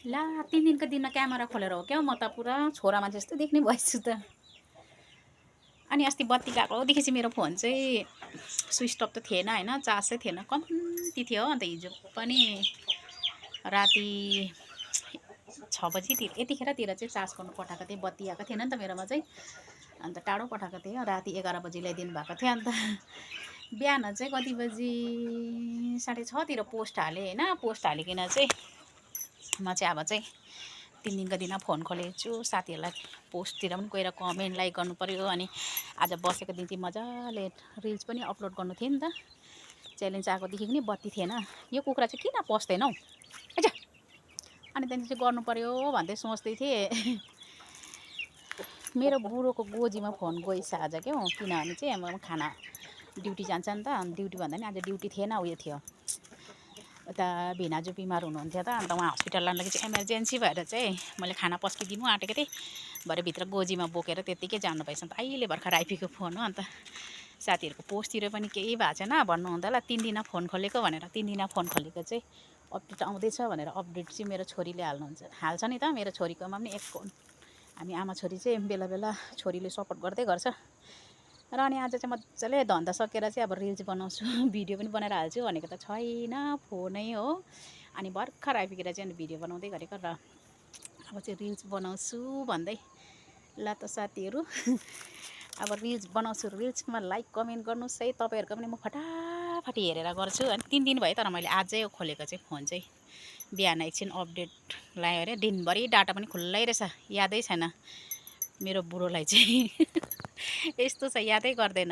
ला 3 दिनको दिनमा क्यामेरा खोलेर हो क्या, म त पुरा छोरा मान्छे जस्तो देख्ने भएछु त। अनि अस्ति बत्ती गएकोदेखि चाहिँ मेरो फोन चाहिँ स्विच अफ त थिएन होइन, चार्जै थिएन, कम्ती थियो। अन्त हिजो पनि राति 6 बजीतिर यतिखेरतिर चाहिँ चार्ज गर्नु पठाएको थिएँ, बत्ती आएको थिएन नि त मेरोमा चाहिँ। अन्त टाढो पठाएको थिएँ, राति 11 बजी ल्याइदिनु भएको थियो। अन्त बिहान चाहिँ कति बजी 6:30तिर पोस्ट हालेँ होइन। पोस्ट हालिकन चाहिँ म चाहिँ अब चाहिँ 3 दिनको दिनमा फोन खोलेको छु। साथीहरूलाई पोस्टतिर पनि गएर कमेन्ट लाइक गर्नु पऱ्यो। अनि आज बसेको दिन चाहिँ मजाले रिल्स पनि अपलोड गर्नु थियो नि त। च्यालेन्ज आएकोदेखि पनि बत्ती थिएन, यो कुखुरा चाहिँ किन पस्दैन हौ अच्छा। अनि त्यहाँदेखि चाहिँ गर्नु पऱ्यो भन्दै सोच्दै थिएँ। मेरो बुढोको गोजीमा फोन गइछ आज क्या हो, किनभने चाहिँ म खाना ड्युटी जान्छ नि त। ड्युटी भन्दा नि आज ड्युटी थिएन, उयो थियो उता भिनाजु बिमार हुनुहुन्थ्यो त। अन्त उहाँ हस्पिटल लानु लागि चाहिँ इमर्जेन्सी भएर चाहिँ मैले खाना पस्किदिनु आँटेको थिएँ। भरे भित्र गोजीमा बोकेर त्यत्तिकै जानुभएछ। अन्त अहिले भर्खर आइपुगेको फोन हो। अन्त साथीहरूको पोस्टतिर पनि केही भएको छैन भन्नुहुँदा ल 3 दिन फोन खोलेको भनेर, 3 दिन फोन खोलेको चाहिँ अपडेट आउँदैछ भनेर अपडेट चाहिँ मेरो छोरीले हाल्छ नि त। मेरो छोरीकोमा पनि एक फोन, हामी आमा छोरी चाहिँ बेला बेला छोरीले सपोर्ट गर्दै गर्छ। र अनि आज चाहिँ मजाले धन्दा सकेर चाहिँ अब रिल्स बनाउँछु, भिडियो पनि बनाएर हाल्छु भनेको त छैन फोनै हो। अनि भर्खर आइपुगेर चाहिँ भिडियो बनाउँदै गरेको र अब चाहिँ रिल्स बनाउँछु भन्दै। ल त साथीहरू अब रिल्स बनाउँछु, रिल्समा लाइक कमेन्ट गर्नुहोस् है। तपाईँहरूको पनि म फटाफटी हेरेर गर्छु। अनि 3 दिन भयो तर मैले आजै खोलेको चाहिँ फोन चाहिँ। बिहान एकछिन अपडेट लगायो अरे, दिनभरि डाटा पनि खुल्लै रहेछ, यादै छैन मेरो बुढोलाई चाहिँ। यस्तो छ, यादै गर्दैन।